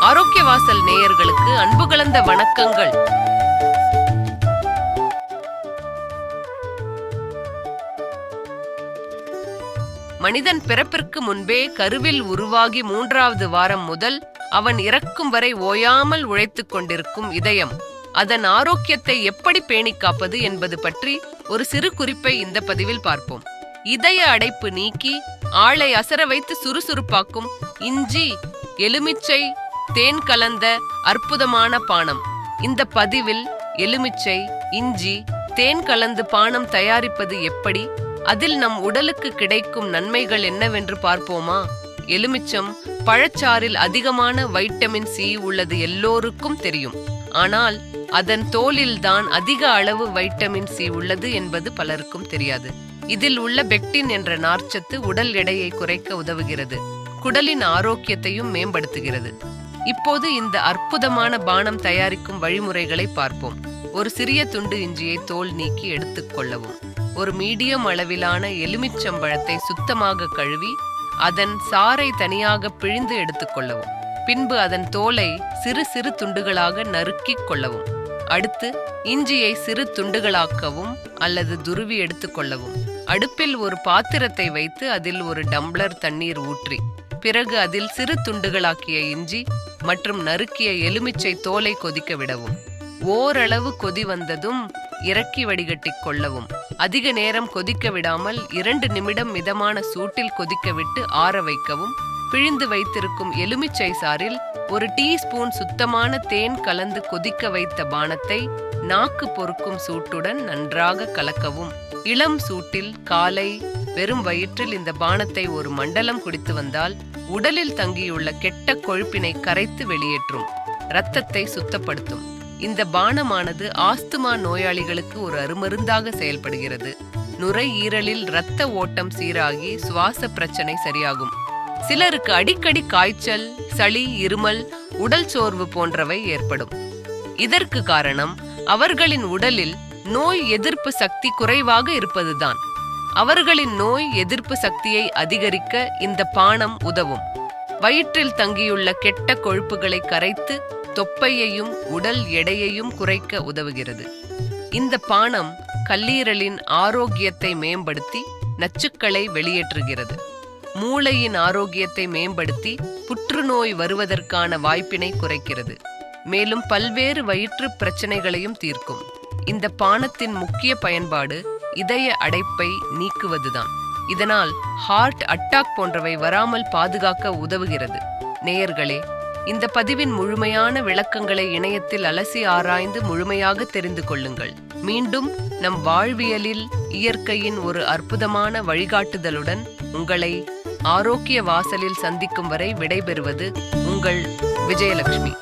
ஆரோக்கிய வாசல் நேயர்களுக்கு அன்பு கலந்த வணக்கங்கள். மனிதன் பிறப்பிற்கு முன்பே கருவில் உருவாகி 3வது வாரம் முதல் அவன் இறக்கும் வரை ஓயாமல் உழைத்துக் கொண்டிருக்கும் இதயம், அதன் ஆரோக்கியத்தை எப்படி பேணிக் காப்பது என்பது பற்றி ஒரு சிறு குறிப்பை இந்த பதிவில் பார்ப்போம். இதய அடைப்பு நீக்கி ஆளை அசர வைத்து சுறுசுறுப்பாக்கும் இஞ்சி, எலுமிச்சை, தேன் கலந்த அற்புதமான பானம். இந்த பதிவில் எலுமிச்சை, இஞ்சி, தேன் கலந்து பானம் தயாரிப்பது எப்படி, அதில் நம் உடலுக்கு கிடைக்கும் நன்மைகள் என்னவென்று பார்ப்போமா? எலுமிச்சம் பழச்சாறில் அதிகமான வைட்டமின் சி உள்ளது எல்லோருக்கும் தெரியும். ஆனால் அதன் தோலில்தான் அதிக அளவு வைட்டமின் சி உள்ளது என்பது பலருக்கும் தெரியாது. இதில் உள்ள பெக்டின் என்ற நார்ச்சத்து உடல் எடையை குறைக்க உதவுகிறது, குடலின் ஆரோக்கியத்தையும் மேம்படுத்துகிறது. இப்போது இந்த அற்புதமான பானம் தயாரிக்கும் வழிமுறைகளை பார்ப்போம். ஒரு சிறிய துண்டு இஞ்சியை தோல் நீக்கி எடுத்துக்கொள்ளவும். ஒரு மீடியம் அளவிலான எலுமிச்சம்பழத்தை சுத்தமாக கழுவி அதன் சாறை தனியாக பிழிந்து எடுத்துக்கொள்ளவும். பின்பு அதன் தோலை சிறு சிறு துண்டுகளாக நறுக்கிக் கொள்ளவும். அடுத்து இஞ்சியை சிறு துண்டுகளாக்கவும் அல்லது துருவி எடுத்துக்கொள்ளவும். அடுப்பில் ஒரு பாத்திரத்தை வைத்து அதில் ஒரு டம்ளர் தண்ணீர் ஊற்றி, பிறகு அதில் சிறு துண்டுகளாக்கிய இஞ்சி மற்றும் நறுக்கிய எலுமிச்சை தோலை கொதிக்க விடவும். ஓரளவு கொதி வந்ததும் இறக்கி வடிகட்டிக் கொள்ளவும். அதிக நேரம் கொதிக்க விடாமல் 2 நிமிடம் மிதமான சூட்டில் கொதிக்க விட்டு ஆற வைக்கவும். பிழிந்து வைத்திருக்கும் எலுமிச்சை சாறில் 1 டீஸ்பூன் சுத்தமான தேன் கலந்து கொதிக்க வைத்த பானத்தை நாக்கு பொறுக்கும் சூட்டுடன் நன்றாக கலக்கவும். இளம் சூட்டில் காலை வெறும் வயிற்றில் இந்த பானத்தை 1 மண்டலம் குடித்து வந்தால் உடலில் தங்கியுள்ள கெட்ட கொழுப்பினை கரைத்து வெளியேற்றும், இரத்தத்தை சுத்தப்படுத்தும். இந்த பானமானது ஆஸ்துமா நோயாளிகளுக்கு ஒரு அருமருந்தாக செயல்படுகிறது. நுரையீரலில் இரத்த ஓட்டம் சீராகி சுவாச பிரச்சனை சரியாகும். சிலருக்கு அடிக்கடி காய்ச்சல், சளி, இருமல், உடல் சோர்வு போன்றவை ஏற்படும். இதற்கு காரணம் அவர்களின் உடலில் நோய் எதிர்ப்பு சக்தி குறைவாக இருப்பதுதான். அவர்களின் நோய் எதிர்ப்பு சக்தியை அதிகரிக்க இந்த பானம் உதவும். வயிற்றில் தங்கியுள்ள கெட்ட கொழுப்புகளை கரைத்து தொப்பையையும் உடல் எடையையும் குறைக்க உதவுகிறது. இந்த பானம் கல்லீரலின் ஆரோக்கியத்தை மேம்படுத்தி நச்சுக்களை வெளியேற்றுகிறது. மூளையின் ஆரோக்கியத்தை மேம்படுத்தி புற்றுநோய் வருவதற்கான வாய்ப்பினை குறைக்கிறது. மேலும் பல்வேறு வயிற்று பிரச்சனைகளையும் தீர்க்கும். இந்த பானத்தின் முக்கிய பயன்பாடு இதய அடைப்பை நீக்குவதுதான். இதனால் ஹார்ட் அட்டாக் போன்றவை வராமல் பாதுகாக்க உதவுகிறது. நேயர்களே, இந்த பதிவின் முழுமையான விளக்கங்களை இணையத்தில் அலசி ஆராய்ந்து முழுமையாக தெரிந்து கொள்ளுங்கள். மீண்டும் நம் வாழ்வியலில் இயற்கையின் ஒரு அற்புதமான வழிகாட்டுதலுடன் உங்களை ஆரோக்கிய வாசலில் சந்திக்கும் வரை விடைபெறுவது உங்கள் விஜயலட்சுமி.